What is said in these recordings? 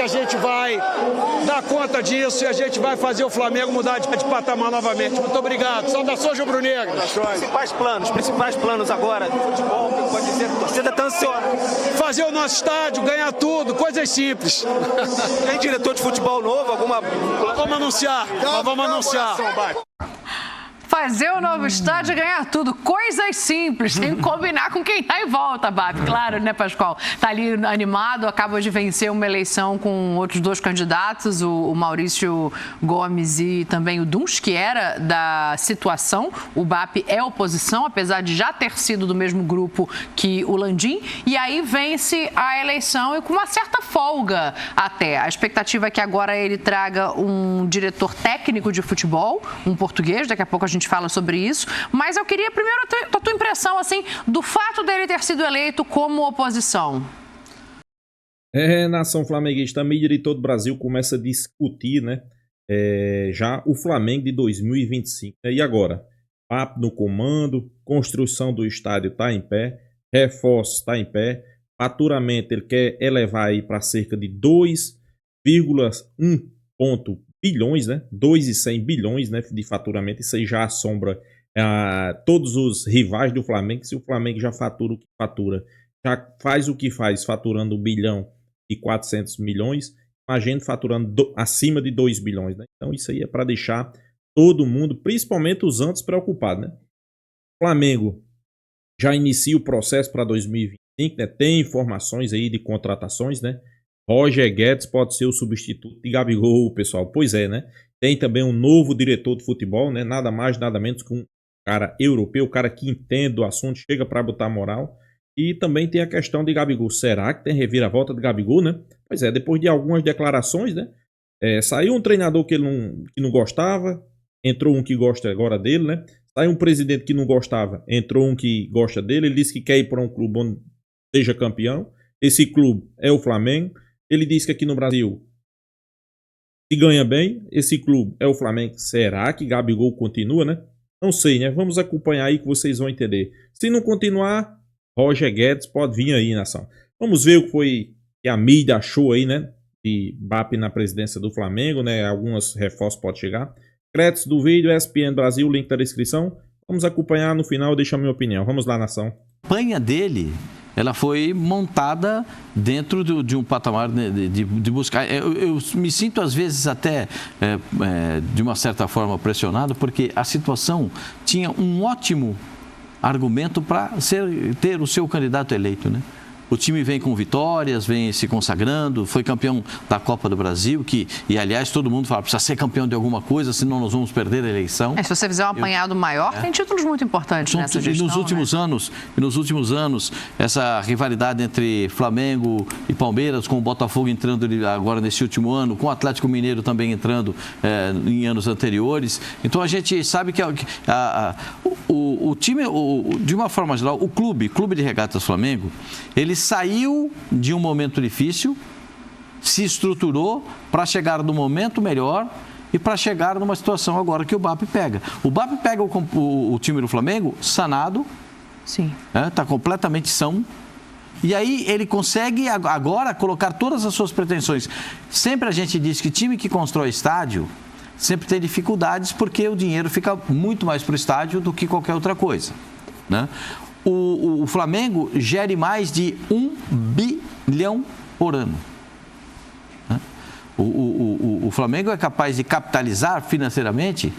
a gente vai dar conta disso e a gente vai fazer o Flamengo mudar de patamar novamente. Muito obrigado. Saudações rubro-negras. Principais planos agora do futebol, que pode dizer que a torcida está ansiosa. Fazer o nosso estádio, ganhar tudo, coisas simples. Tem diretor de futebol novo, alguma... Vamos anunciar, vamos anunciar. Fazer o novo estádio e ganhar tudo. Coisas simples. Tem que combinar com quem tá em volta, Bap. Claro, né, Pascoal? Tá ali animado, acaba de vencer uma eleição com outros dois candidatos, o Maurício Gomes e também o Duns, que era da situação. O Bap é oposição, apesar de já ter sido do mesmo grupo que o Landim. E aí vence a eleição e com uma certa folga até. A expectativa é que agora ele traga um diretor técnico de futebol, um português. Daqui a pouco a gente fala sobre isso, mas eu queria primeiro a tua impressão, assim, do fato dele ter sido eleito como oposição. Nação flamenguista, a mídia de todo o Brasil começa a discutir, né, já o Flamengo de 2025. E agora? Papo no comando, construção do estádio está em pé, reforço está em pé, faturamento ele quer elevar aí para cerca de 2,1 bilhões, né? 2,100 bilhões, né, de faturamento. Isso aí já assombra todos os rivais do Flamengo. Se o Flamengo já fatura o que fatura, já faz o que faz faturando 1 bilhão e 400 milhões, imagina faturando acima de 2 bilhões, né? Então isso aí é para deixar todo mundo, principalmente os antes, preocupados, né? O Flamengo já inicia o processo para 2025, né? Tem informações aí de contratações, né? Roger Guedes pode ser o substituto de Gabigol, pessoal. Pois é, né? Tem também um novo diretor de futebol, né? Nada mais, nada menos que um cara europeu, um cara que entende do assunto, chega para botar moral. E também tem a questão de Gabigol. Será que tem reviravolta de Gabigol, né? Pois é, depois de algumas declarações, né? Saiu um treinador que não gostava, entrou um que gosta agora dele, né? Saiu um presidente que não gostava, entrou um que gosta dele. Ele disse que quer ir para um clube onde seja campeão. Esse clube é o Flamengo. Ele disse que aqui no Brasil se ganha bem. Esse clube é o Flamengo. Será que Gabigol continua, né? Não sei, né? Vamos acompanhar aí que vocês vão entender. Se não continuar, Roger Guedes pode vir aí, nação. Vamos ver o que foi que a mídia achou aí, né? De Bap na presidência do Flamengo, né? Alguns reforços podem chegar. Créditos do vídeo, ESPN Brasil, link da descrição. Vamos acompanhar no final, deixar a minha opinião. Vamos lá, nação. A campanha dele, ela foi montada dentro de um patamar de buscar. Eu me sinto, às vezes, até de uma certa forma pressionado, porque a situação tinha um ótimo argumento para ter o seu candidato eleito, né? O time vem com vitórias, vem se consagrando, foi campeão da Copa do Brasil, e aliás todo mundo fala, precisa ser campeão de alguma coisa, senão nós vamos perder a eleição. Se você fizer um apanhado maior, tem títulos muito importantes nessa gestão. E nos últimos anos, essa rivalidade entre Flamengo e Palmeiras, com o Botafogo entrando agora nesse último ano, com o Atlético Mineiro também entrando em anos anteriores. Então a gente sabe que o time, de uma forma geral, o Clube de Regatas Flamengo, ele saiu de um momento difícil, se estruturou para chegar no momento melhor e para chegar numa situação agora que o Bap pega. O Bap pega o time do Flamengo sanado, sim, está completamente são, e aí ele consegue agora colocar todas as suas pretensões. Sempre a gente diz que time que constrói estádio sempre tem dificuldades porque o dinheiro fica muito mais para o estádio do que qualquer outra coisa, né? O Flamengo gere mais de 1 bilhão por ano. O Flamengo é capaz de capitalizar financeiramente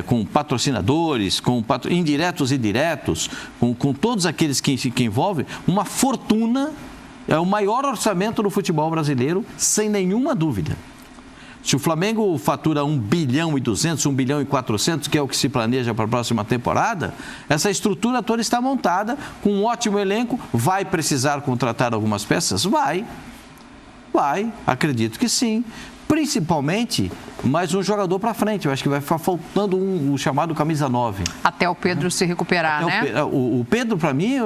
com patrocinadores, com indiretos e diretos, com todos aqueles que envolvem, uma fortuna. É o maior orçamento do futebol brasileiro, sem nenhuma dúvida. Se o Flamengo fatura 1 bilhão e 200, 1 bilhão e 400, que é o que se planeja para a próxima temporada, essa estrutura toda está montada com um ótimo elenco. Vai precisar contratar algumas peças? Vai, acredito que sim. principalmente mais um jogador para frente. Eu acho que vai ficar faltando o chamado camisa 9. Até o Pedro se recuperar, né? O Pedro, para mim,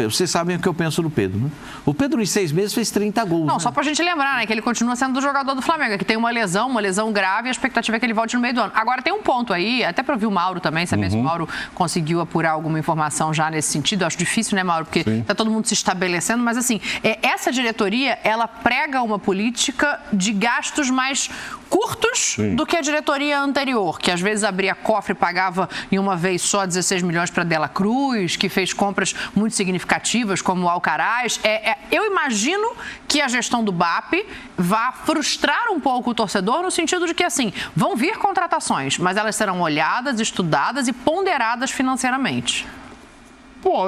vocês sabem o que eu penso do Pedro, né? O Pedro, em 6 meses, fez 30 gols. Não, né? só pra gente lembrar, né? Que ele continua sendo do jogador do Flamengo, que tem uma lesão grave, e a expectativa é que ele volte no meio do ano. Agora, tem um ponto aí, até pra ouvir o Mauro também, saber se o Mauro conseguiu apurar alguma informação já nesse sentido. Eu acho difícil, né, Mauro? Porque tá todo mundo se estabelecendo, mas assim, essa diretoria, ela prega uma política de gastos mais curtos do que a diretoria anterior, que às vezes abria cofre e pagava em uma vez só 16 milhões para Dela Cruz, que fez compras muito significativas, como o Alcaraz. Eu imagino que a gestão do BAP vá frustrar um pouco o torcedor, no sentido de que, assim, vão vir contratações, mas elas serão olhadas, estudadas e ponderadas financeiramente. Pô,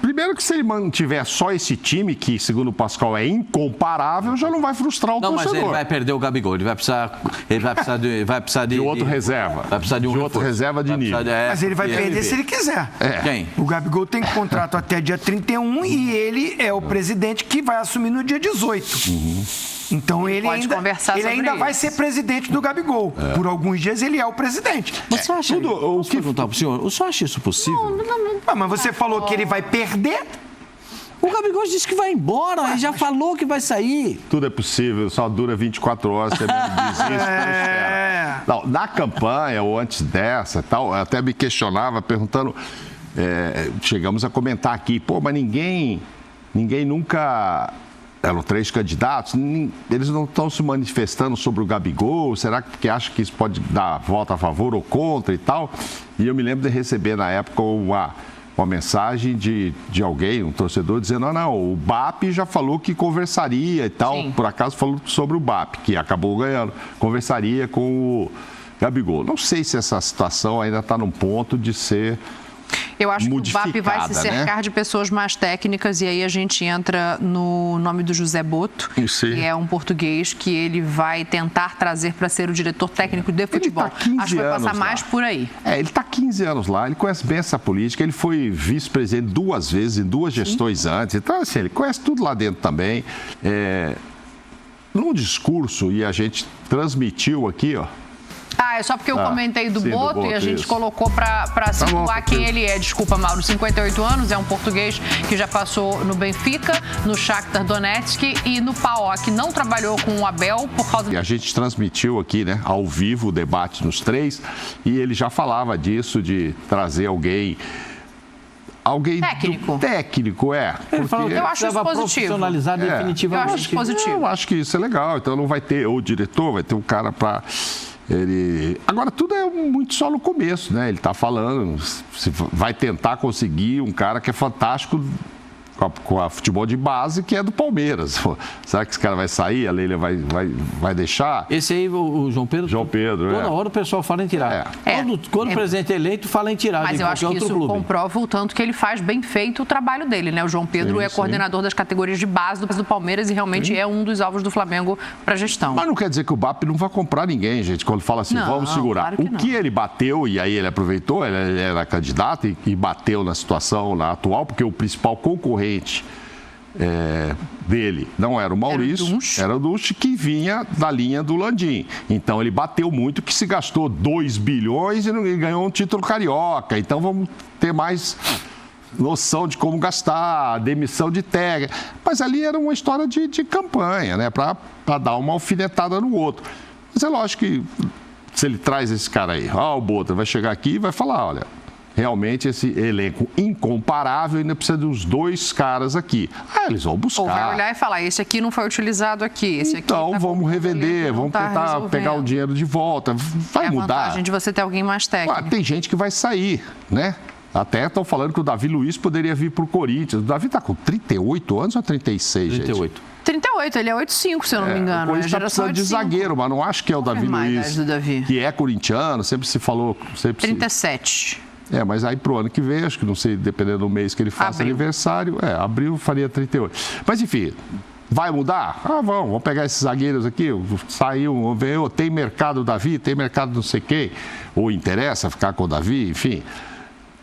primeiro que se ele mantiver só esse time, que segundo o Pascal é incomparável, já não vai frustrar o torcedor. Não, mas ele vai perder o Gabigol, ele vai precisar de outro reserva. Vai precisar de um outro reserva de nível. Mas ele vai perder se ele quiser. Quem? O Gabigol tem contrato até dia 31 e ele é o presidente que vai assumir no dia 18. Então ele ainda vai ser presidente do Gabigol. Por alguns dias ele é o presidente. Você acha? Posso perguntar para o senhor? O senhor acha isso possível? Não. Mas você falou que ele vai perder? O Gabigol disse que vai embora, ele já falou que vai sair. Tudo é possível, só dura 24 horas, você mesmo diz isso, espera. Não, na campanha ou antes dessa, tal, eu até me questionava, perguntando, chegamos a comentar aqui, mas ninguém nunca... Eram 3 candidatos, eles não estão se manifestando sobre o Gabigol, será que porque acham que isso pode dar volta a favor ou contra e tal? E eu me lembro de receber na época uma mensagem de alguém, um torcedor, dizendo, não, o BAP já falou que conversaria e tal, por acaso falou sobre o BAP, que acabou ganhando, conversaria com o Gabigol. Não sei se essa situação ainda está num ponto de ser... Eu acho que o BAP vai se cercar de pessoas mais técnicas, e aí a gente entra no nome do José Boto, que é um português que ele vai tentar trazer para ser o diretor técnico de futebol. Acho que vai passar mais por aí. Ele está 15 anos lá, ele conhece bem essa política, ele foi vice-presidente 2 vezes, em 2 gestões antes, então assim, ele conhece tudo lá dentro também. Num discurso, e a gente transmitiu aqui, é só porque eu comentei do Boto e a gente colocou para situar quem ele é. Desculpa, Mauro, 58 anos, é um português que já passou no Benfica, no Shakhtar Donetsk e no PAOK. Não trabalhou com o Abel por causa... E a gente transmitiu aqui, né, ao vivo, o debate nos 3, e ele já falava disso, de trazer alguém técnico, Ele falou que eu acho isso positivo. Profissionalizar definitivamente. Eu acho isso positivo. Eu acho que isso é legal, então não vai ter o diretor, vai ter um cara para... Agora, tudo é muito só no começo, né? Ele está falando, vai tentar conseguir um cara que é fantástico com a futebol de base, que é do Palmeiras. Será que esse cara vai sair? A Leila vai deixar? Esse aí, o João Pedro? João Pedro, Toda hora o pessoal fala em tirar. Quando o presidente é eleito, fala em tirar. Mas eu acho que isso comprova o tanto que ele faz bem feito o trabalho dele, né? O João Pedro é coordenador das categorias de base do Palmeiras e realmente é um dos alvos do Flamengo para a gestão. Mas não quer dizer que o BAP não vai comprar ninguém, gente, quando fala assim, vamos segurar. Claro que ele bateu, e aí ele aproveitou, ele era candidato e bateu na situação atual, porque o principal concorrente dele não era o Maurício, era o Dunch, que vinha da linha do Landim. Então ele bateu muito, que se gastou 2 bilhões e ganhou um título carioca. Então vamos ter mais noção de como gastar, demissão de técnico. Mas ali era uma história de campanha, né? Para dar uma alfinetada no outro. Mas é lógico que se ele traz esse cara aí, o Bota vai chegar aqui e vai falar, olha, realmente esse elenco incomparável ainda precisa dos 2 caras aqui. Eles vão buscar. Ou vai olhar e falar, esse aqui não foi utilizado aqui, esse aqui... Então, vamos revender, vamos tentar pegar o dinheiro de volta. Vai mudar. É a vantagem de você ter alguém mais técnico. Tem gente que vai sair, né? Até estão falando que o Davi Luiz poderia vir para o Corinthians. O Davi está com 38 anos ou 36, 38. Gente? 38, ele é 8'5", se eu não me engano. O Corinthians está precisando de zagueiro, mas não acho que é o Davi Luiz, que é corintiano, sempre se falou... 37. Mas aí pro ano que vem, acho que não sei, dependendo do mês que ele faça aniversário, abril faria 38. Mas enfim, vai mudar? Vamos pegar esses zagueiros aqui, saiu, veio, tem mercado Davi, tem mercado não sei quem, ou interessa ficar com o Davi, enfim.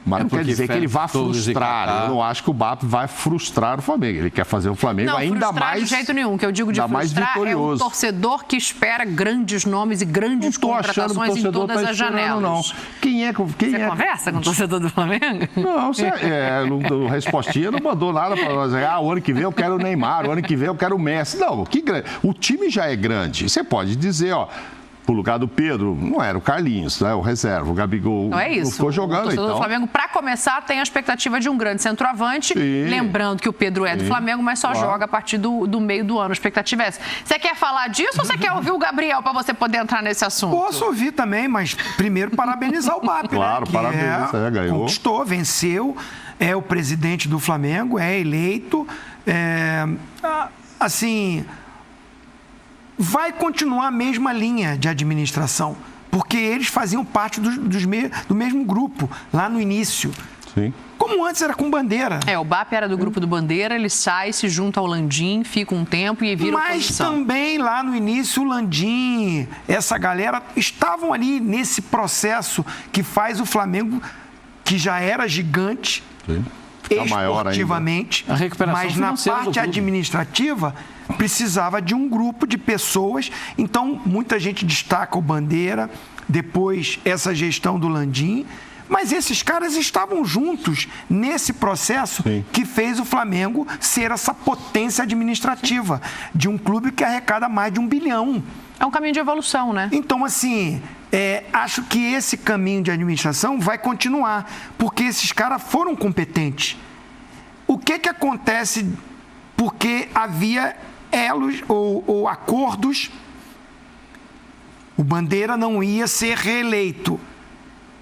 Mas não quer dizer que ele vá frustrar. Eu não acho que o BAP vai frustrar o Flamengo. Ele quer fazer o Flamengo ainda mais... Não, de jeito nenhum. O que eu digo de frustrar é o torcedor que espera grandes nomes e grandes contratações em todas as janelas. Não. Quem conversa com o torcedor do Flamengo? Não, o Respostinha não mandou nada para nós. O ano que vem eu quero o Neymar, o ano que vem eu quero o Messi. Não, o time já é grande. Você pode dizer, pro lugar do Pedro, não era o Carlinhos, né? O reserva, o Gabigol não é isso. Não ficou jogando, o torcedor do Flamengo, para começar, tem a expectativa de um grande centroavante. Sim. Lembrando que o Pedro é do Flamengo, mas só joga a partir do meio do ano. A expectativa é essa. Você quer falar disso ou você quer ouvir o Gabriel para você poder entrar nesse assunto? Posso ouvir também, mas primeiro parabenizar o BAP, claro, né? parabéns, ganhou. Conquistou, venceu, é o presidente do Flamengo, é eleito. Vai continuar a mesma linha de administração, porque eles faziam parte do mesmo grupo lá no início. Sim. Como antes era com Bandeira. O BAP era do grupo do Bandeira, ele sai, se junta ao Landim, fica um tempo e vira oposição. Mas também lá no início o Landim, essa galera, estavam ali nesse processo que faz o Flamengo, que já era gigante, esportivamente, mas na parte administrativa precisava de um grupo de pessoas. Então muita gente destaca o Bandeira, depois essa gestão do Landim, mas esses caras estavam juntos nesse processo que fez o Flamengo ser essa potência administrativa de um clube que arrecada mais de 1 bilhão. É um caminho de evolução, né? Então, acho que esse caminho de administração vai continuar, porque esses caras foram competentes. O que acontece? Porque havia elos ou acordos, o Bandeira não ia ser reeleito.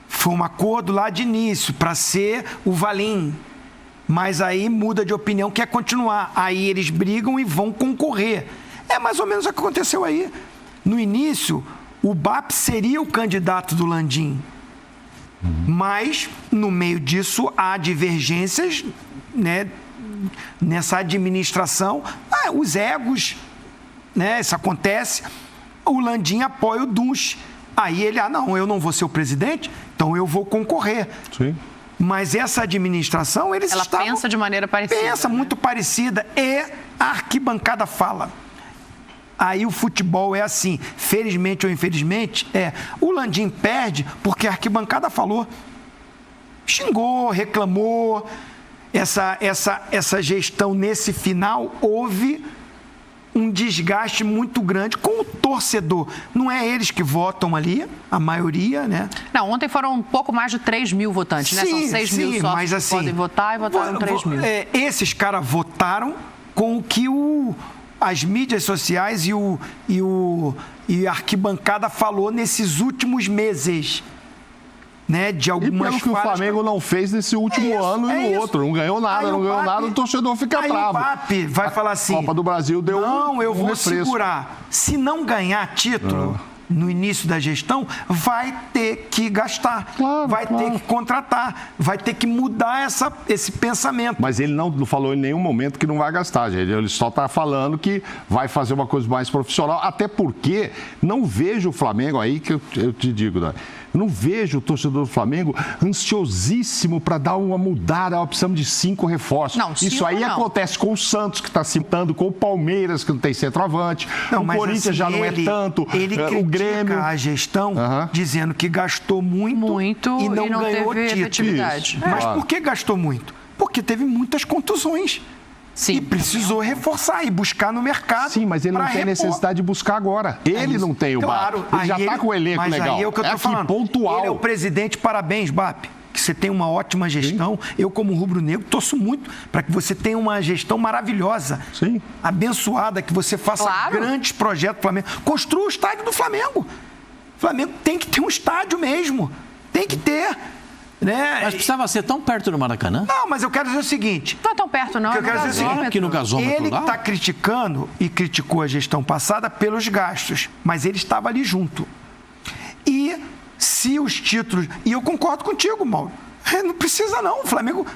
Foi um acordo lá de início para ser o Valim, mas aí muda de opinião, quer continuar. Aí eles brigam e vão concorrer. É mais ou menos o que aconteceu aí. No início, o BAP seria o candidato do Landim, mas no meio disso há divergências, né? Nessa administração, os egos, né? Isso acontece. O Landim apoia o Dunche. Aí ele, não, eu não vou ser o presidente, então eu vou concorrer. Sim. Mas essa administração, Ela pensa de maneira parecida. Pensa muito parecida. E a arquibancada fala. Aí o futebol é assim, felizmente ou infelizmente, o Landim perde porque a arquibancada falou. Xingou, reclamou. Essa gestão nesse final, houve um desgaste muito grande com o torcedor. Não é eles que votam ali, a maioria, né? Não, ontem foram um pouco mais de 3 mil votantes, né? São 6 mil sócios que podem votar e votaram 3 mil. Esses caras votaram com o que as mídias sociais e a arquibancada falou nesses últimos meses. Né, de algumas e pelo que o Flamengo não fez nesse último ano e no outro. Não ganhou nada, o torcedor fica bravo. O BAP vai falar assim... A Copa do Brasil deu eu vou segurar. Se não ganhar título no início da gestão, vai ter que gastar, vai ter que contratar, vai ter que mudar esse pensamento. Mas ele não falou em nenhum momento que não vai gastar, gente. Ele só está falando que vai fazer uma coisa mais profissional, até porque não vejo o Flamengo aí, que eu te digo, né? Não vejo o torcedor do Flamengo ansiosíssimo para dar uma mudada. Precisamos de 5 reforços. Isso aí acontece com o Santos, que está citando, com o Palmeiras, que não tem centroavante. O Corinthians já não é tanto. Ele o Grêmio. A gestão dizendo que gastou muito e não ganhou título. Mas por que gastou muito? Porque teve muitas contusões. Sim. E precisou reforçar e buscar no mercado. Sim, mas ele não tem necessidade de buscar agora. Ele não tem o BAP. Ele já está com o elenco legal. Mas aí é o que eu estou falando. Pontual. Ele é o presidente, parabéns, BAP. Que você tem uma ótima gestão. Sim. Eu, como rubro-negro, torço muito para que você tenha uma gestão maravilhosa. Sim. Abençoada, que você faça grandes projetos do Flamengo. Construa o estádio do Flamengo. O Flamengo tem que ter um estádio mesmo. Tem que ter. Né? Mas precisava ser tão perto do Maracanã? Não, mas eu quero dizer o seguinte... Não é tão perto, não. Eu quero dizer o seguinte, aqui no gasômetro ele está criticando e criticou a gestão passada pelos gastos, mas ele estava ali junto. E se os títulos... E eu concordo contigo, Mauro. Não precisa, não.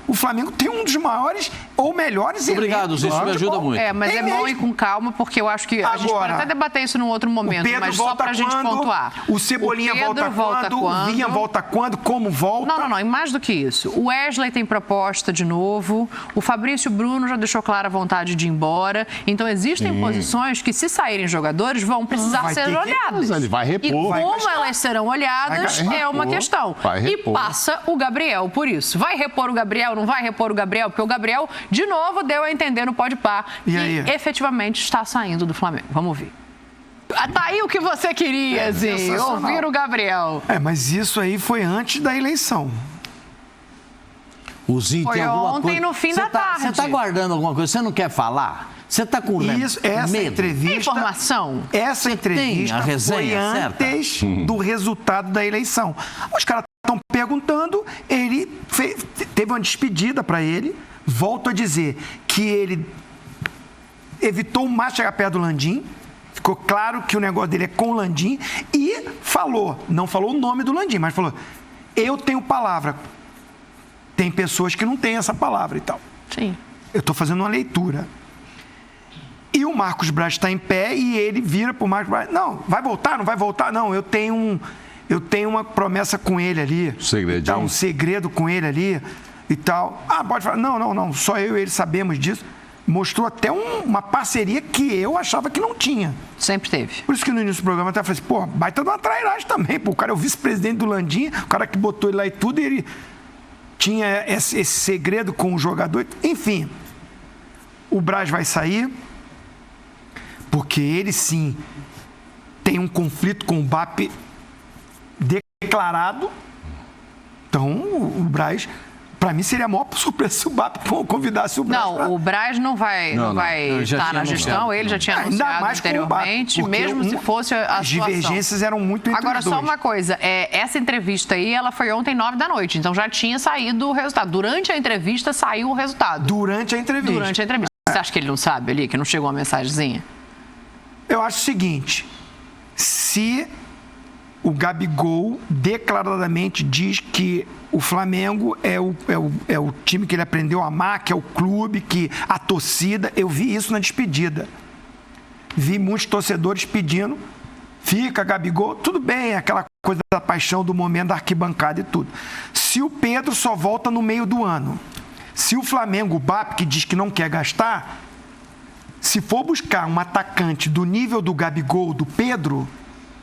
O Flamengo tem um dos maiores ou melhores Obrigado, elencos. isso me ajuda muito. Mas é bom ir com calma, porque eu acho que a gente pode até debater isso num outro momento, mas só pra gente pontuar. O Cebolinha volta quando? O Vinha volta quando? Como volta? Não, e mais do que isso. O Wesley tem proposta de novo, o Fabrício Bruno já deixou clara a vontade de ir embora, então existem posições que, se saírem jogadores, vão precisar ser olhadas. Ele vai repor. E como elas serão olhadas é uma questão. E passa o Gabriel por isso. Vai repor o Gabriel, não vai repor o Gabriel? Porque o Gabriel, de novo, deu a entender no Podpah que efetivamente está saindo do Flamengo. Vamos ver. Tá aí o que você queria, Zinho, ouvir o Gabriel. Mas isso aí foi antes da eleição. O Zinho tem alguma coisa... Foi ontem, no fim da tarde. Você está guardando alguma coisa? Você não quer falar? Você está com medo? Essa entrevista... Informação? Essa entrevista foi antes do resultado da eleição. Os caras estão perguntando, ele teve uma despedida para ele, volto a dizer que ele evitou mais chegar perto do Landim, ficou claro que o negócio dele é com o Landim, e falou, não falou o nome do Landim, mas falou, eu tenho palavra. Tem pessoas que não têm essa palavra e tal. Sim. Eu estou fazendo uma leitura. E o Marcos Braz está em pé e ele vira para o Marcos Braz. Não, vai voltar? Não vai voltar? Não, eu tenho uma promessa com ele ali. Segredinho. Um segredo com ele ali e tal. Pode falar. Não. Só eu e ele sabemos disso. Mostrou até uma parceria que eu achava que não tinha. Sempre teve. Por isso que no início do programa eu até falei assim, baita de uma trairagem também. O cara é o vice-presidente do Landim, o cara que botou ele lá e tudo, e ele tinha esse segredo com o jogador. Enfim, o Braz vai sair, porque ele sim tem um conflito com o BAP declarado. Então, o Braz, para mim, seria a maior surpresa se o BAP convidasse o Braz. O Braz não vai estar na gestão, ele já tinha anunciado anteriormente, mesmo se fosse a situação. As divergências eram muito entre Agora, os dois. só uma coisa, essa entrevista aí, ela foi ontem 21h, então já tinha saído o resultado. Durante a entrevista, saiu o resultado. Durante a entrevista. Você acha que ele não sabe ali, que não chegou uma mensagenzinha? Eu acho o seguinte, se o Gabigol declaradamente diz que o Flamengo é o time que ele aprendeu a amar, que é o clube, que a torcida... Eu vi isso na despedida. Vi muitos torcedores pedindo, fica Gabigol, tudo bem, aquela coisa da paixão do momento da arquibancada e tudo. Se o Pedro só volta no meio do ano, se o Flamengo, o BAP, que diz que não quer gastar, se for buscar um atacante do nível do Gabigol, do Pedro...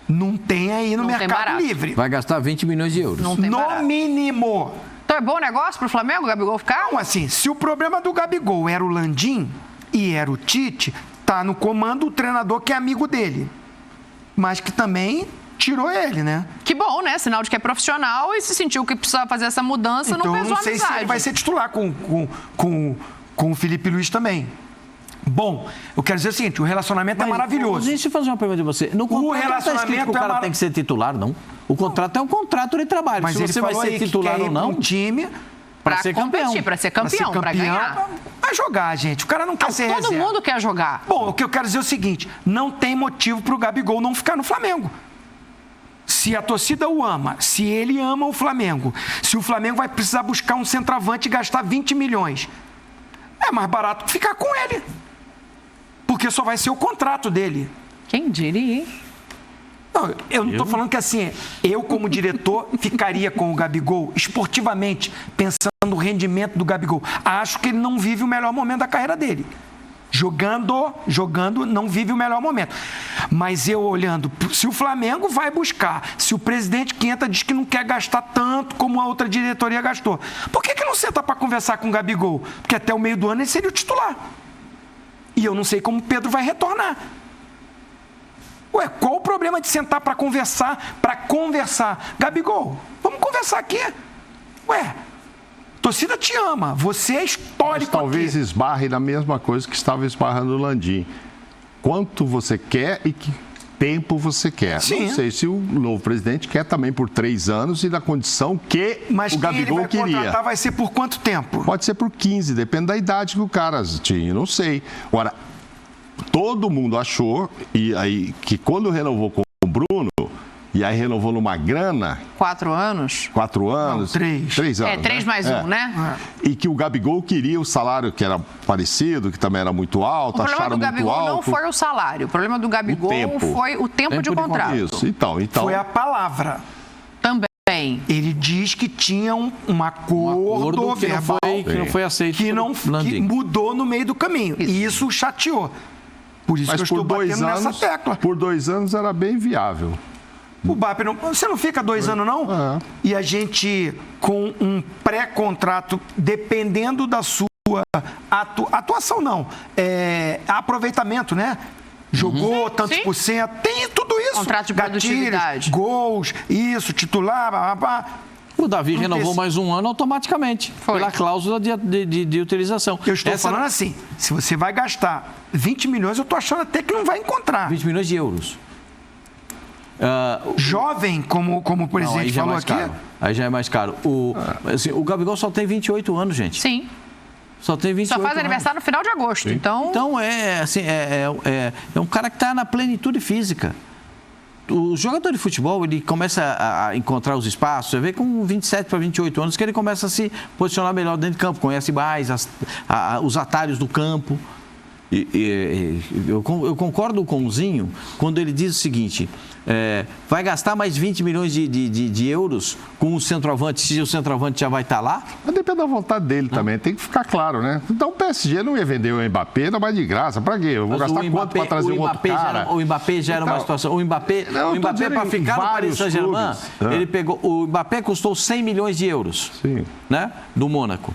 Não tem aí no mercado livre. Vai gastar 20 milhões de euros. Não tem no mínimo. Então é bom negócio pro Flamengo o Gabigol ficar? Não, assim, se o problema do Gabigol era o Landim e era o Tite, tá no comando o treinador que é amigo dele. Mas que também tirou ele, né? Que bom, né? Sinal de que é profissional e se sentiu que precisava fazer essa mudança, então, não pesou a amizade. Então, não sei se ele vai ser titular com o Felipe Luiz também. Bom, eu quero dizer o seguinte, o relacionamento é maravilhoso. Deixa eu fazer uma pergunta de você. No contrato não está escrito que o cara tem que ser titular, não. O contrato é um contrato de trabalho. Mas se você vai ser titular ou não, um time para ser campeão, para ganhar. Vai jogar, gente. O cara não quer ser reserva. Todo mundo quer jogar. Bom, o que eu quero dizer é o seguinte, não tem motivo para o Gabigol não ficar no Flamengo. Se a torcida o ama, se ele ama o Flamengo, se o Flamengo vai precisar buscar um centroavante e gastar 20 milhões, é mais barato ficar com ele. Porque só vai ser o contrato dele. Quem diria, hein? Não, eu não estou falando que assim, eu como diretor ficaria com o Gabigol esportivamente, pensando no rendimento do Gabigol. Acho que ele não vive o melhor momento da carreira dele. Jogando, não vive o melhor momento. Mas eu olhando, se o Flamengo vai buscar, se o presidente que entra diz que não quer gastar tanto como a outra diretoria gastou, por que não senta para conversar com o Gabigol? Porque até o meio do ano ele seria o titular. E eu não sei como o Pedro vai retornar. Ué, qual o problema de sentar para conversar? Gabigol, vamos conversar aqui. Ué, a torcida te ama, você é histórico. Mas talvez aqui esbarre na mesma coisa que estava esbarrando o Landim. Quanto você quer e que tempo você quer. Sim. Não sei se o novo presidente quer também por 3 anos e na condição que o Gabigol queria. Mas ele vai contratar vai ser por quanto tempo? Pode ser por 15, depende da idade que o cara tinha, não sei. Agora, todo mundo achou, e aí, que quando renovou com o Bruno, E aí renovou numa grana. 4 anos? 4 anos? Não, 3. 3 anos. 3 mais 1, né? E que o Gabigol queria o salário que era parecido, que também era muito alto, acharam muito alto. O problema do Gabigol não foi o salário. O problema do Gabigol foi o tempo de contrato. Isso, então. Foi a palavra. Também. Ele diz que tinha um acordo verbal que não foi aceito. Que mudou no meio do caminho. E isso chateou. Por isso Mas que eu estou batendo nessa tecla. Por 2 anos era bem viável. O BAP, você não fica 2 anos, não? E a gente, com um pré-contrato, dependendo da sua atuação, não. Aproveitamento, né? Jogou tantos por cento, tem tudo isso. Contrato de produtividade. Gols, isso, titular, O Davi renovou mais 1 ano automaticamente, pela cláusula de utilização. Eu estou falando assim, se você vai gastar 20 milhões, eu estou achando até que não vai encontrar. 20 milhões de euros. Jovem, como o presidente falou aqui. Aí já é mais caro. O Gabigol só tem 28 anos, gente. Sim. Só tem 28 anos. Só faz aniversário no final de agosto. Então é um cara que está na plenitude física. O jogador de futebol, ele começa a encontrar os espaços. Você vê com 27 para 28 anos que ele começa a se posicionar melhor dentro de campo, conhece mais os atalhos do campo. Eu concordo com o Zinho quando ele diz o seguinte: vai gastar mais 20 milhões de euros com o centroavante, se o centroavante já vai estar lá? Mas depende da vontade dele também, tem que ficar claro, né? Então o PSG não ia vender o Mbappé, não vai de graça. Pra quê? Eu vou gastar quanto para trazer um outro cara? O Mbappé já era uma situação. O Mbappé para ficar no Paris Saint-Germain, ele pegou. O Mbappé custou 100 milhões de euros. Sim. Né? Do Mônaco.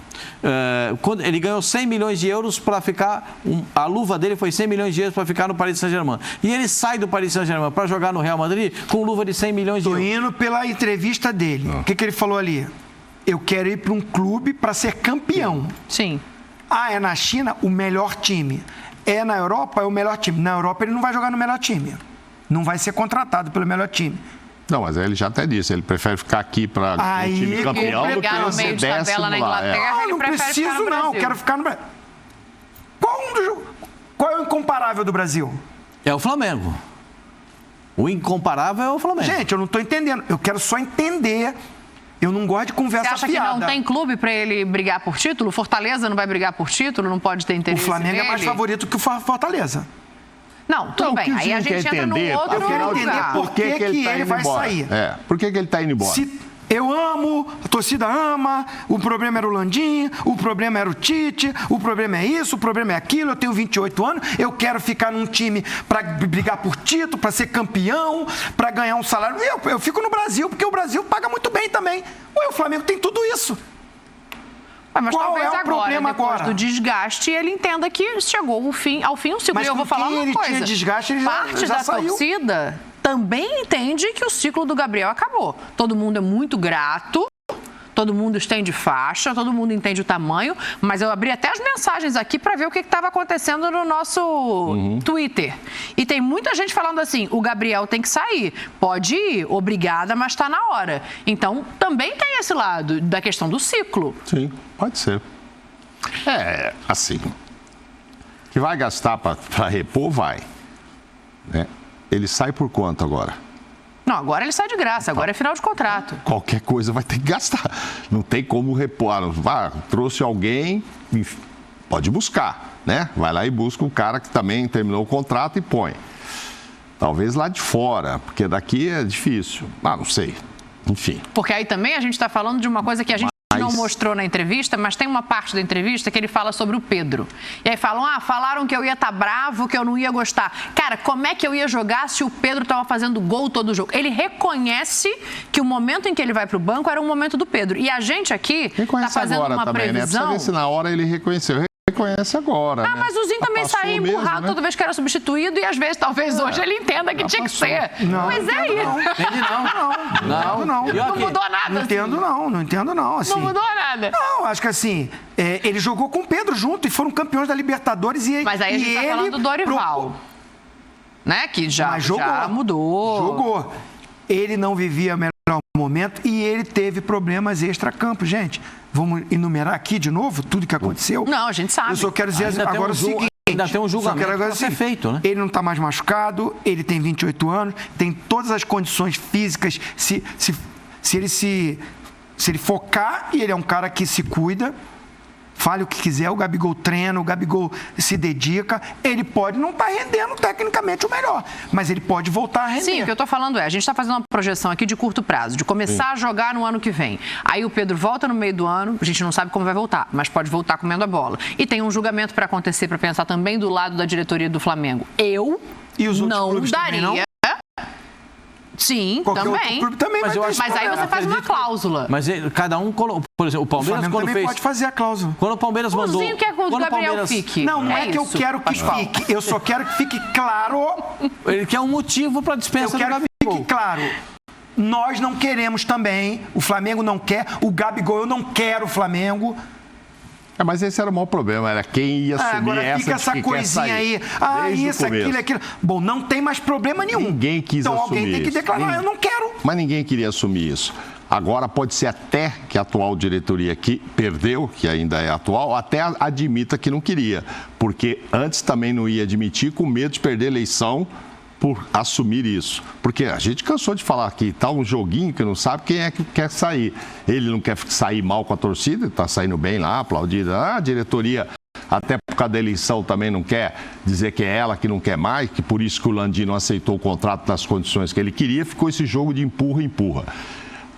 Ele ganhou 100 milhões de euros para ficar. A luva dele foi 100 milhões de euros para ficar no Paris Saint-Germain. E ele sai do Paris Saint-Germain para jogar no Real Madrid com luva de 100 milhões de euros. Estou indo pela entrevista dele. O que ele falou ali? Eu quero ir para um clube para ser campeão. Sim. É na China o melhor time. É na Europa é o melhor time. Na Europa ele não vai jogar no melhor time. Não vai ser contratado pelo melhor time. Não, mas ele já até disse, ele prefere ficar aqui para o time campeão do que no meio de tabela na Inglaterra. Não preciso não, quero ficar no Brasil. Qual é o incomparável do Brasil? É o Flamengo. O incomparável é o Flamengo. Gente, eu não estou entendendo. Eu quero só entender. Eu não gosto de conversa fiada. Você acha que não tem clube para ele brigar por título? O Fortaleza não vai brigar por título? Não pode ter interesse nele? O Flamengo é mais favorito que o Fortaleza. Não, tudo bem. Aí a gente entra num outro lugar. Eu quero entender por que ele vai sair. Por que ele está indo embora? Eu amo, a torcida ama, o problema era o Landim, o problema era o Tite, o problema é isso, o problema é aquilo, eu tenho 28 anos, eu quero ficar num time para brigar por título, para ser campeão, para ganhar um salário. Eu fico no Brasil, porque o Brasil paga muito bem também. O Flamengo tem tudo isso. Mas qual talvez é o problema depois do desgaste, ele entenda que chegou ao fim o ciclo. Mas eu vou falar uma coisa. Tinha desgaste, ele parte já da saiu. Torcida também entende que o ciclo do Gabriel acabou. Todo mundo é muito grato, todo mundo estende faixa, todo mundo entende o tamanho, mas eu abri até as mensagens aqui para ver o que estava acontecendo no nosso Twitter. E tem muita gente falando assim, o Gabriel tem que sair, pode ir, obrigada, mas está na hora. Então, também tem esse lado da questão do ciclo. Sim, pode ser. Assim, que vai gastar para repor, vai. Né? Ele sai por quanto agora? Não, agora ele sai de graça, agora é final de contrato. Qualquer coisa vai ter que gastar. Não tem como repor. Trouxe alguém, pode buscar, né? Vai lá e busca o cara que também terminou o contrato e põe. Talvez lá de fora, porque daqui é difícil. Não sei. Enfim. Porque aí também a gente está falando de uma coisa que a gente não mostrou na entrevista, mas tem uma parte da entrevista que ele fala sobre o Pedro. E aí falam, falaram que eu ia estar bravo, que eu não ia gostar. Cara, como é que eu ia jogar se o Pedro estava fazendo gol todo jogo? Ele reconhece que o momento em que ele vai para o banco era um momento do Pedro. E a gente aqui está fazendo uma também, previsão... Né? Precisa ver se na hora ele reconheceu. Reconhece agora. Ah, né? Mas o Zinho também saía emburrado toda vez que era substituído e às vezes, talvez hoje, ele entenda que tinha que ser. Não, mas é isso. Não mudou nada. Não entendo não. Assim. Não mudou nada. Não, acho que assim, ele jogou com o Pedro junto e foram campeões da Libertadores e mas aí a gente tá falando do Dorival, né? Que já mudou. Jogou. Ele não vivia o melhor momento e ele teve problemas extra-campo, gente. Vamos enumerar aqui de novo tudo que aconteceu? Não, a gente sabe. Eu só quero dizer agora o seguinte. Ainda tem um julgamento para ser feito, né? Ele não está mais machucado, ele tem 28 anos, tem todas as condições físicas. Se ele focar, e ele é um cara que se cuida, fale o que quiser, o Gabigol treina, o Gabigol se dedica, ele pode não estar rendendo tecnicamente o melhor, mas ele pode voltar a render. Sim, o que eu estou falando a gente está fazendo uma projeção aqui de curto prazo, de começar a jogar no ano que vem. Aí o Pedro volta no meio do ano, a gente não sabe como vai voltar, mas pode voltar comendo a bola. E tem um julgamento para acontecer, para pensar também do lado da diretoria do Flamengo. Eu não daria... Sim, também. Mas aí você faz uma cláusula. Mas cada um, por exemplo, o Palmeiras quando também fez... pode fazer a cláusula. Quando o Palmeiras mandou... O Zinho quer que o Gabriel fique. Não é que eu quero que fique. Eu só quero que fique claro... Ele quer um motivo para dispensa do Gabigol. Que fique claro. Nós não queremos também. O Flamengo não quer. O Gabigol, eu não quero o Flamengo. Mas esse era o maior problema, era quem ia assumir agora fica essa coisinha aí. Isso, aquilo. Bom, não tem mais problema nenhum. Ninguém quis assumir. Então alguém tem que declarar, eu não quero. Mas ninguém queria assumir isso. Agora pode ser até que a atual diretoria que perdeu, que ainda é atual, até admita que não queria. Porque antes também não ia admitir, com medo de perder a eleição por assumir isso. Porque a gente cansou de falar aqui, tá um joguinho que não sabe quem é que quer sair. Ele não quer sair mal com a torcida, está saindo bem lá, aplaudido. A diretoria, até por causa da eleição, também não quer dizer que é ela que não quer mais, que por isso que o Landim não aceitou o contrato nas condições que ele queria, ficou esse jogo de empurra.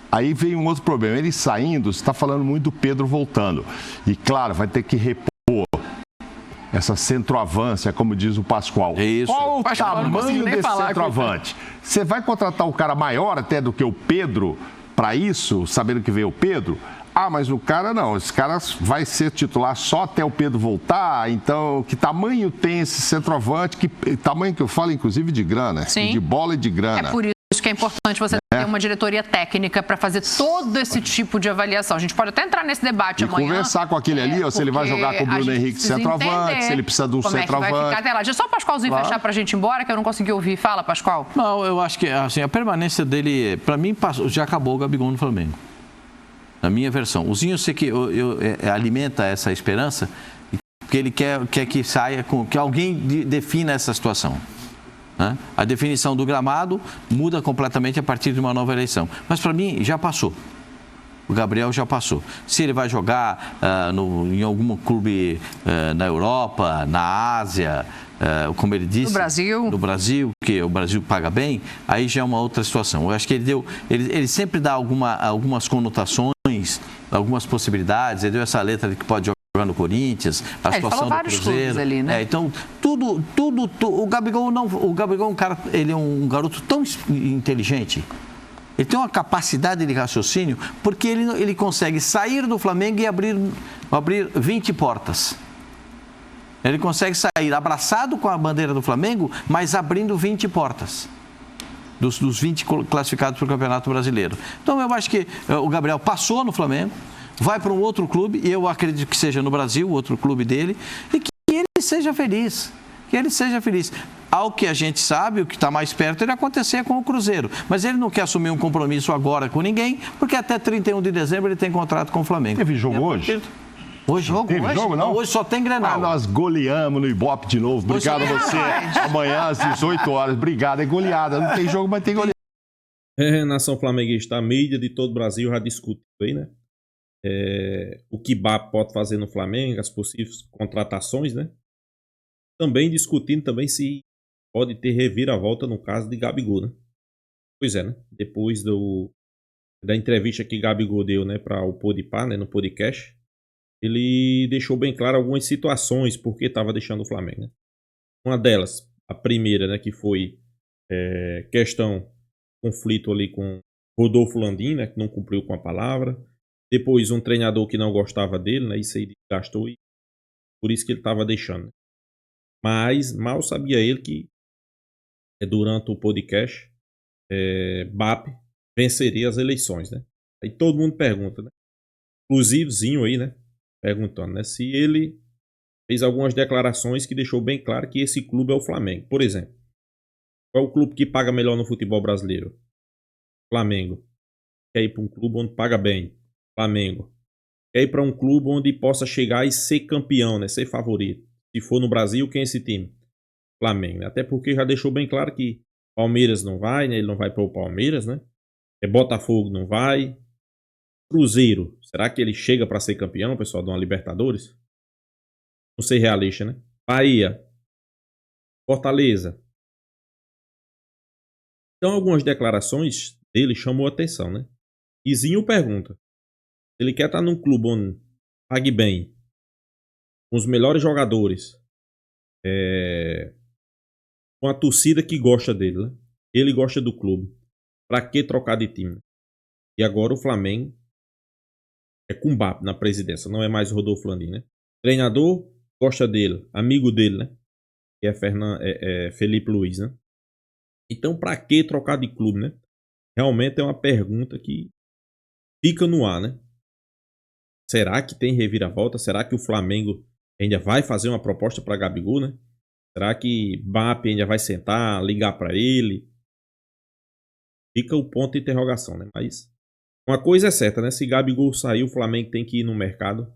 Aí veio um outro problema. Ele saindo, você está falando muito do Pedro voltando. E claro, vai ter que repor essa centroavância, como diz o Pascoal. Isso. Qual o tamanho desse centroavante? Você vai contratar o cara maior até do que o Pedro para isso, sabendo que veio o Pedro? Mas o cara não. Esse cara vai ser titular só até o Pedro voltar. Então, que tamanho tem esse centroavante? Que tamanho que eu falo, inclusive, de grana. Sim. De bola e de grana. É por isso que é importante você ter uma diretoria técnica para fazer todo esse tipo de avaliação. A gente pode até entrar nesse debate amanhã. Conversar com aquele ali, ou se ele vai jogar com o Bruno Henrique centroavante, se ele precisa de um centroavante. Vai ficar até lá. Deixa só o Pascoalzinho fechar para a gente ir embora, que eu não consegui ouvir. Fala, Pascoal. Não, eu acho que assim, a permanência dele, para mim, já acabou o Gabigol no Flamengo. Na minha versão. O Zinho, eu sei que alimenta essa esperança, porque ele quer que saia, que alguém defina essa situação. Né? A definição do gramado muda completamente a partir de uma nova eleição. Mas para mim já passou. O Gabriel já passou. Se ele vai jogar em algum clube na Europa, na Ásia, como ele disse... No Brasil, que o Brasil paga bem, aí já é uma outra situação. Eu acho que ele sempre dá algumas conotações, algumas possibilidades. Ele deu essa letra de que pode jogar no Corinthians, a situação do Cruzeiro. Ali, né? Então, tudo, o Gabigol é um cara, ele é um garoto tão inteligente. Ele tem uma capacidade de raciocínio, porque ele consegue sair do Flamengo e abrir 20 portas. Ele consegue sair abraçado com a bandeira do Flamengo, mas abrindo 20 portas. Dos 20 classificados para o Campeonato Brasileiro. Então, eu acho que o Gabriel passou no Flamengo, vai para um outro clube, e eu acredito que seja no Brasil, o outro clube dele, e que ele seja feliz. Que ele seja feliz. Ao que a gente sabe, o que está mais perto, ele acontecer com o Cruzeiro. Mas ele não quer assumir um compromisso agora com ninguém, porque até 31 de dezembro ele tem contrato com o Flamengo. Teve jogo hoje? Hoje? Teve jogo, não? Hoje só tem Grenal. Nós goleamos no Ibope de novo. Obrigado a você. Amanhã às 18 horas. Obrigado. É goleada. Não tem jogo, mas tem goleada. Nação flamenguista, a mídia de todo o Brasil já discutiu aí, né? O que BAP pode fazer no Flamengo, as possíveis contratações, né? Também discutindo se pode ter reviravolta no caso de Gabigol, né? Pois é, né? Depois da entrevista que Gabigol deu, né, para o Podpah, né, no podcast, ele deixou bem claro algumas situações porque estava deixando o Flamengo, né? Uma delas, a primeira, né, que foi conflito ali com Rodolfo Landim, né, que não cumpriu com a palavra. Depois, um treinador que não gostava dele, né, isso aí gastou e por isso que ele estava deixando, né? Mas mal sabia ele que durante o podcast BAP venceria as eleições, né? Aí todo mundo pergunta, né? Inclusive Zinho aí, né? Perguntando, né? Se ele fez algumas declarações que deixou bem claro que esse clube é o Flamengo. Por exemplo, qual é o clube que paga melhor no futebol brasileiro? Flamengo. Quer ir para um clube onde paga bem? Flamengo. Quer ir para um clube onde possa chegar e ser campeão, né? Ser favorito? Se for no Brasil, quem é esse time? Flamengo, né? Até porque já deixou bem claro que Palmeiras não vai, né? Ele não vai para o Palmeiras, né? Botafogo não vai. Cruzeiro, será que ele chega para ser campeão, pessoal, de uma Libertadores? Não ser realista, né? Bahia, Fortaleza. Então, algumas declarações dele chamou a atenção, né? Izinho pergunta: ele quer estar num clube onde pague bem, com os melhores jogadores, com a torcida que gosta dele, né? Ele gosta do clube. Pra que trocar de time? E agora o Flamengo é com Mbap na presidência, não é mais o Rodolfo Landim, né? Treinador gosta dele, amigo dele, né? Que é Felipe Luiz, né? Então, pra que trocar de clube, né? Realmente é uma pergunta que fica no ar, né? Será que tem reviravolta? Será que o Flamengo ainda vai fazer uma proposta para Gabigol, né? Será que Mbap ainda vai sentar, ligar para ele? Fica o ponto de interrogação, né? Mas uma coisa é certa, né? Se Gabigol sair, o Flamengo tem que ir no mercado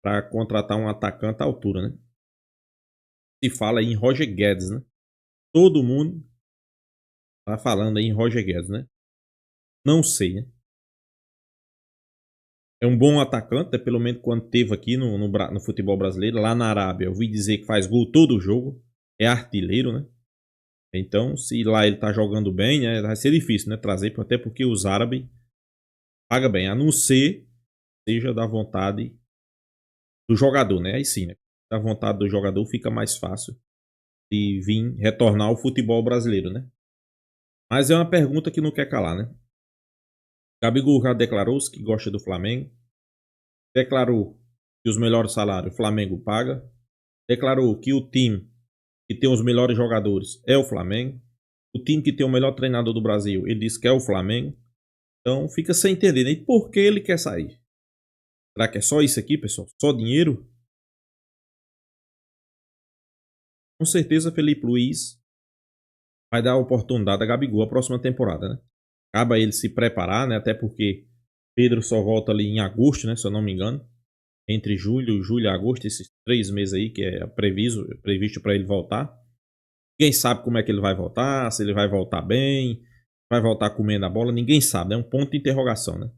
para contratar um atacante à altura, né? Se fala em Roger Guedes, né? Todo mundo tá falando aí em Roger Guedes, né? Não sei, né? É um bom atacante, né? Pelo menos quando teve aqui no futebol brasileiro. Lá na Arábia, eu ouvi dizer que faz gol todo o jogo. É artilheiro, né? Então, se lá ele tá jogando bem, né? Vai ser difícil, né? Trazer, até porque os árabes pagam bem. A não ser seja da vontade do jogador, né? Aí sim, né? Da vontade do jogador fica mais fácil de vir retornar ao futebol brasileiro, né? Mas é uma pergunta que não quer calar, né? Gabigol já declarou-se que gosta do Flamengo. Declarou que os melhores salários o Flamengo paga. Declarou que o time que tem os melhores jogadores é o Flamengo. O time que tem o melhor treinador do Brasil, ele disse que é o Flamengo. Então fica sem entender, né? E por que ele quer sair? Será que é só isso aqui, pessoal? Só dinheiro? Com certeza Felipe Luiz vai dar a oportunidade a Gabigol a próxima temporada, né? Acaba ele se preparar, né? Até porque Pedro só volta ali em agosto, né? Se eu não me engano. Entre julho e agosto, esses 3 meses aí que é previsto para ele voltar. Ninguém sabe como é que ele vai voltar, se ele vai voltar bem, vai voltar comendo a bola, ninguém sabe, é um ponto de interrogação, né?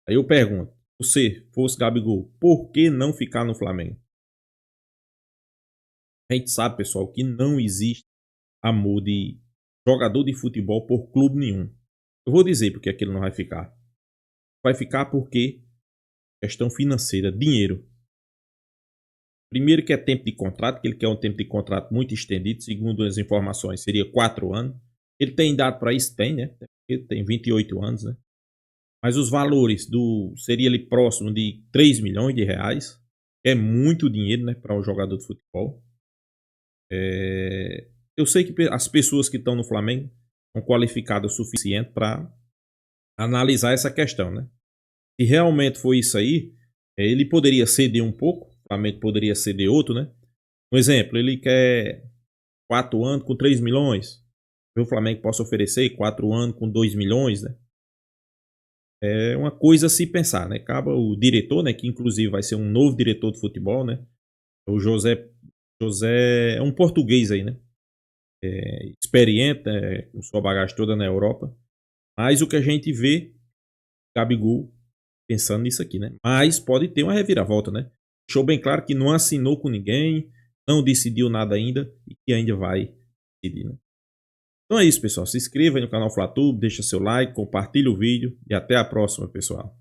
Aí eu pergunto, você fosse Gabigol, por que não ficar no Flamengo? A gente sabe, pessoal, que não existe amor de jogador de futebol por clube nenhum. Eu vou dizer porque aquilo não vai ficar. Vai ficar porque questão financeira, dinheiro. Primeiro que é tempo de contrato, que ele quer um tempo de contrato muito estendido, segundo as informações, seria 4 anos. Ele tem idade para isso? Tem, né? Ele tem 28 anos, né? Mas os valores seria ali próximo de 3 milhões de reais. É muito dinheiro, né, para um jogador de futebol. Eu sei que as pessoas que estão no Flamengo são qualificadas o suficiente para analisar essa questão, né? Se realmente foi isso aí, ele poderia ceder um pouco, o Flamengo poderia ceder outro, né? Um exemplo, ele quer 4 anos com 3 milhões. O Flamengo possa oferecer 4 anos com 2 milhões, né? É uma coisa a se pensar, né? Acaba o diretor, né? Que inclusive vai ser um novo diretor de futebol, né? O José é um português aí, né? Experiente, com sua bagagem toda na Europa. Mas o que a gente vê, Gabigol pensando nisso aqui, né? Mas pode ter uma reviravolta, né? Deixou bem claro que não assinou com ninguém, não decidiu nada ainda e que ainda vai decidir, né? Então é isso, pessoal. Se inscreva aí no canal FlaTube, deixa seu like, compartilha o vídeo e até a próxima, pessoal.